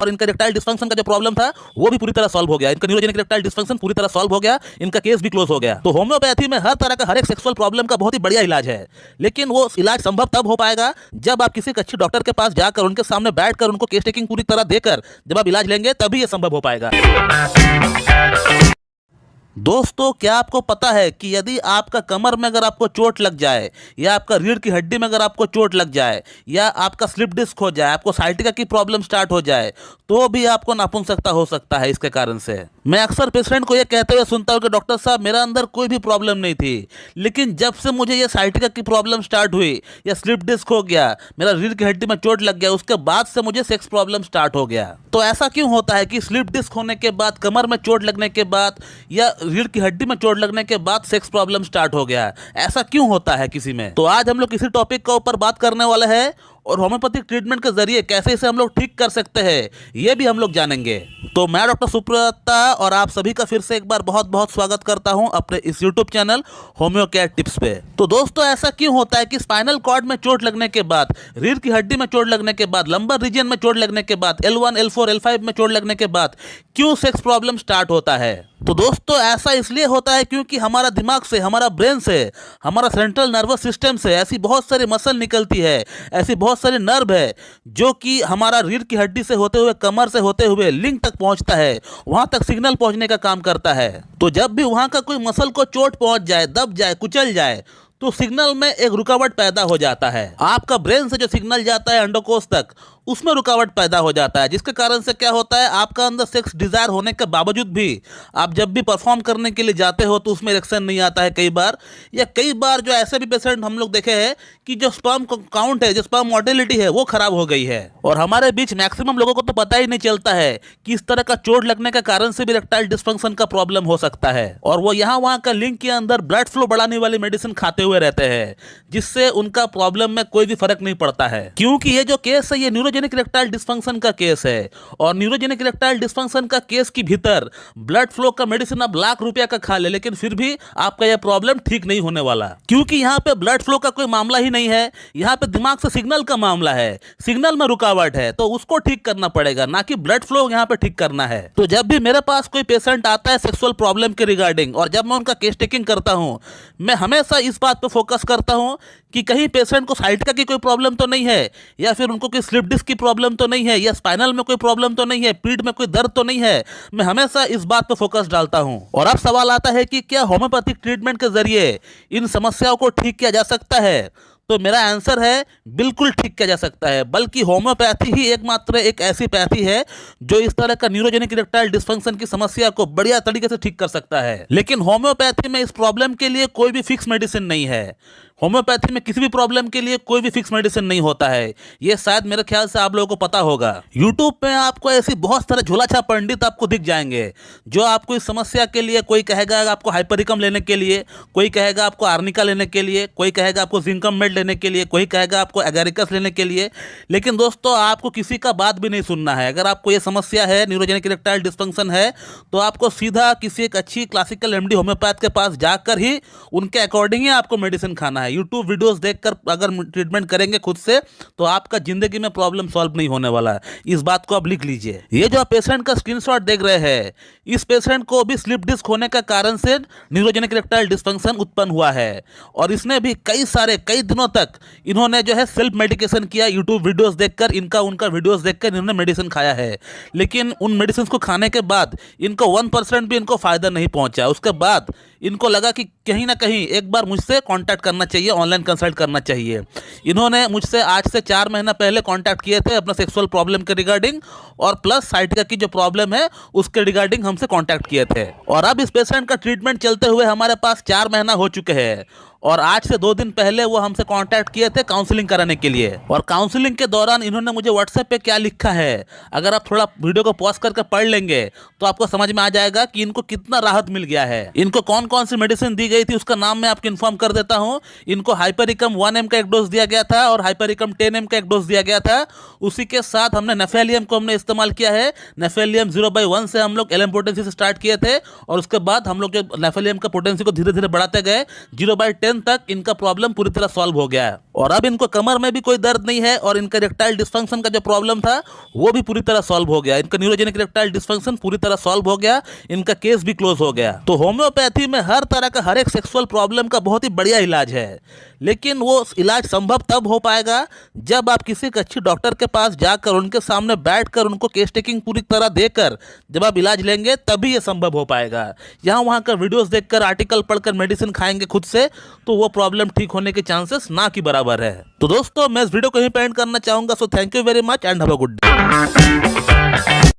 और इनका erectile dysfunction का जो प्रॉब्लम था वो भी पूरी तरह सॉल्व हो गया। इनका न्यूरोजेनिक इरेक्टाइल डिस्फंक्शन पूरी तरह सॉल्व हो गया, इनका केस भी क्लोज हो गया। तो होम्योपैथी में हर तरह का हर एक सेक्सुअल प्रॉब्लम का बहुत ही बढ़िया इलाज है, लेकिन वो इलाज संभव तब हो पाएगा जब आप किसी अच्छे डॉक्टर के पास जाकर उनके सामने बैठकर उनको केस टेकिंग पूरी तरह देकर जब आप इलाज लेंगे तभी ये संभव हो पाएगा। दोस्तों, क्या आपको पता है कि यदि आपका कमर में अगर आपको चोट लग जाए या आपका रीढ़ की हड्डी में अगर आपको चोट लग जाए या आपका स्लिप डिस्क हो जाए, आपको साइटिका की प्रॉब्लम स्टार्ट हो जाए, तो भी आपको नपुंसकता हो सकता है इसके कारण से। मैं अक्सर पेशेंट को ये कहते हुए सुनता हूँ कि डॉक्टर साहब मेरा अंदर कोई भी प्रॉब्लम नहीं थी, लेकिन जब से मुझे ये साइटिका की प्रॉब्लम स्टार्ट हुई या स्लिप डिस्क हो गया, मेरा रीढ़ की हड्डी में चोट लग गया, उसके बाद से मुझे सेक्स प्रॉब्लम स्टार्ट हो गया। तो ऐसा क्यों होता है कि स्लिप डिस्क होने के बाद, कमर में चोट लगने के बाद या रीढ़ की हड्डी में चोट लगने के बाद सेक्स प्रॉब्लम स्टार्ट हो गया? ऐसा क्यों होता है किसी में? तो आज हम लोग इसी टॉपिक का ऊपर बात करने वाले हैं और होम्योपैथिक ट्रीटमेंट के जरिए कैसे इसे हम लोग ठीक कर सकते हैं ये भी हम लोग जानेंगे। तो मैं डॉक्टर सुब्रता और आप सभी का फिर से एक बार बहुत बहुत स्वागत करता हूं अपने इस YouTube channel homeo care tips पे। तो दोस्तों, ऐसा क्यों होता है कि स्पाइनल कॉर्ड में चोट लगने के बाद, रीढ़ की हड्डी में चोट लगने के बाद, लंबर रीजन में चोट लगने के बाद, L1, L4, L5 में चोट लगने के बाद क्यों सेक्स प्रॉब्लम स्टार्ट होता है? तो दोस्तों, ऐसा इसलिए होता है क्योंकि हमारा दिमाग से, हमारा ब्रेन से, हमारा सेंट्रल नर्वस सिस्टम से ऐसी बहुत सारी मसल निकलती है, ऐसी बहुत सारे नर्व है जो कि हमारा रीढ़ की हड्डी से होते हुए, कमर से होते हुए लिंग तक पहुंचता है, वहां तक सिग्नल पहुंचने का काम करता है। तो जब भी वहां का कोई मसल को चोट पहुंच जाए, दब जाए, कुचल जाए, तो सिग्नल में एक रुकावट पैदा हो जाता है। आपका ब्रेन से जो सिग्नल जाता है अंडकोश तक, उसमें रुकावट पैदा हो जाता है, जिसके कारण से क्या होता है, आपका अंदर सेक्स डिजायर होने के बावजूद भी आप जब भी परफॉर्म करने के लिए जाते हो तो उसमें इरेक्शन नहीं आता है कई बार। या कई बार जो ऐसे भी पेशेंट हम लोग देखे हैं कि जो स्पर्म काउंट है, जो स्पर्म मोटिलिटी है, वो खराब हो गई है। और हमारे बीच मैक्सिमम लोगों को तो पता ही नहीं चलता है कि इस तरह का चोट लगने के कारण से भी इरेक्टाइल डिस्फंक्शन का प्रॉब्लम हो सकता है। और वो यहाँ वहाँ का लिंक के अंदर ब्लड फ्लो बढ़ाने वाली मेडिसिन खाते हुए रहते हैं, जिससे उनका प्रॉब्लम में कोई भी फर्क नहीं पड़ता है। क्योंकि ये जो केस है, ये न्यूरोजेनिक इरेक्टाइल डिस्फंक्शन का केस है, और न्यूरोजेनिक इरेक्टाइल डिस्फंक्शन का केस के भीतर ब्लड फ्लो का मेडिसिन आप लाख रुपया का खा ले, लेकिन फिर भी आपका यह प्रॉब्लम ठीक नहीं होने वाला। क्योंकि यहाँ पे ब्लड फ्लो का कोई मामला ही नहीं है, यहाँ पे दिमाग से सिग्नल का मामला है, सिग्नल में रुकावट है, तो उसको ठीक करना पड़ेगा, ना कि ब्लड फ्लो यहाँ पे ठीक करना है। तो जब भी मेरे पास कोई पेशेंट आता है सेक्सुअल प्रॉब्लम के रिगार्डिंग, और जब मैं उनका केस टेकिंग करता हूँ, मैं हमेशा इस बात पे फोकस करता हूँ कि कहीं पेशेंट को साइटिका की कोई प्रॉब्लम तो नहीं है, या फिर उनको कोई स्लिप डिस्क की प्रॉब्लम तो नहीं है, या स्पाइनल में कोई प्रॉब्लम तो नहीं है, पीठ में कोई दर्द तो नहीं है। मैं हमेशा इस बात पे फोकस डालता हूं। और अब सवाल आता है कि क्या होम्योपैथिक ट्रीटमेंट के जरिए इन समस्याओं को ठीक किया जा सकता है? तो मेरा आंसर है बिल्कुल ठीक किया जा सकता है, बल्कि होम्योपैथी ही एकमात्र एक ऐसी पैथी है जो इस तरह का न्यूरोजेनिक इरेक्टाइल डिस्फंक्शन की समस्या को बढ़िया तरीके से ठीक कर सकता है। लेकिन होम्योपैथी में इस प्रॉब्लम के लिए कोई भी फिक्स मेडिसिन नहीं है। होम्योपैथी में किसी भी प्रॉब्लम के लिए कोई भी फिक्स मेडिसिन नहीं होता है, ये शायद मेरे ख्याल से आप लोगों को पता होगा। यूट्यूब पे आपको ऐसी बहुत सारे झोलाछाप पंडित आपको दिख जाएंगे जो आपको इस समस्या के लिए, कोई कहेगा आपको हाइपरिकम लेने के लिए, कोई कहेगा आपको आर्निका लेने के लिए, कोई कहेगा आपको जिंकम मेड लेने के लिए, कोई कहेगा आपको एगारिकस लेने के लिए। लेकिन दोस्तों, आपको किसी का बात भी नहीं सुनना है। अगर आपको ये समस्या है, न्यूरोजेनिक इरेक्टाइल डिस्फंक्शन है, तो आपको सीधा किसी एक अच्छी क्लासिकल एमडी होम्योपैथ के पास जाकर ही उनके अकॉर्डिंग ही आपको मेडिसिन खाना है। यूट्यूब वीडियोस देखकर अगर ट्रीटमेंट करेंगे खुद से, तो आपका जिंदगी में प्रॉब्लम सॉल्व नहीं होने वाला है। इस बात को आप लिख लीजिए। ये जो आप पेशेंट का स्क्रीनशॉट देख रहे हैं, इस पेशेंट को भी स्लिप डिस्क होने के कारण से न्यूरोजेनिक इरेक्टाइल डिस्फंक्शन उत्पन्न हुआ है, और इसने भी कई दिनों तक इन्होंने जो है सेल्फ मेडिकेशन किया। यूट्यूब वीडियोस देखकर, इनका उनका वीडियोस देखकर इन्होंने मेडिसिन खाया है, लेकिन उन मेडिसिन को खाने के बाद इनको 1% भी इनको फायदा नहीं पहुंचा। उसके बाद इनको लगा कि कहीं ना कहीं एक बार मुझसे कांटेक्ट करना चाहिए, ऑनलाइन कंसल्ट करना चाहिए। इन्होंने मुझसे आज से 4 महीना पहले कांटेक्ट किए थे अपना सेक्सुअल प्रॉब्लम के रिगार्डिंग, और प्लस साइटिका की जो प्रॉब्लम है उसके रिगार्डिंग हमसे कांटेक्ट किए थे। और अब इस पेशेंट का ट्रीटमेंट चलते हुए हमारे पास 4 महीना हो चुके हैं, और आज से 2 दिन पहले वो हमसे कांटेक्ट किए थे काउंसलिंग कराने के लिए। और काउंसलिंग के दौरान इन्होंने मुझे व्हाट्सएप पे क्या लिखा है, अगर आप थोड़ा वीडियो को पॉज करके पढ़ लेंगे तो आपको समझ में आ जाएगा कि इनको कितना राहत मिल गया है। इनको कौन कौन सी मेडिसिन दी गई थी उसका नाम मैं आपको इन्फॉर्म कर देता हूँ। इनको हाइपरिकम 1 mg का एक डोज दिया गया था, और हाइपरिकम 10 mg का एक डोज दिया गया था। उसी के साथ हमने नेफेलियम को हमने इस्तेमाल किया है। नेफेलियम 0/1 से हम लोग LM पोटेंसी से स्टार्ट किए थे, और उसके बाद हम लोग जो नेफेलियम का पोटेंसी को धीरे धीरे बढ़ाते गए, 0/10 10 तक इनका प्रॉब्लम पूरी तरह सॉल्व हो गया है और अब इनको कमर में भी कोई दर्द नहीं है और इनका इरेक्टाइल डिस्फंक्शन का जो प्रॉब्लम था वो भी पूरी तरह सॉल्व हो गया। इनका न्यूरोजेनिक इरेक्टाइल डिस्फंक्शन पूरी तरह सॉल्व हो गया, इनका केस भी क्लोज हो गया। तो होम्योपैथी में हर तरह का हर एक सेक्सुअल प्रॉब्लम का बहुत ही बढ़िया इलाज है, लेकिन वो इलाज संभव तब हो पाएगा जब आप किसी एक अच्छी डॉक्टर के पास जाकर उनके सामने बैठकर उनको केस टेकिंग पूरी तरह देकर जब आप इलाज लेंगे तभी ये संभव हो पाएगा। यहाँ वहाँ का वीडियोस देखकर आर्टिकल पढ़कर मेडिसिन खाएंगे खुद से तो वो प्रॉब्लम ठीक होने के चांसेस ना की बराबर है। तो दोस्तों मैं इस वीडियो को यहीं पे एंड करना चाहूंगा। So thank you very much and have a good day.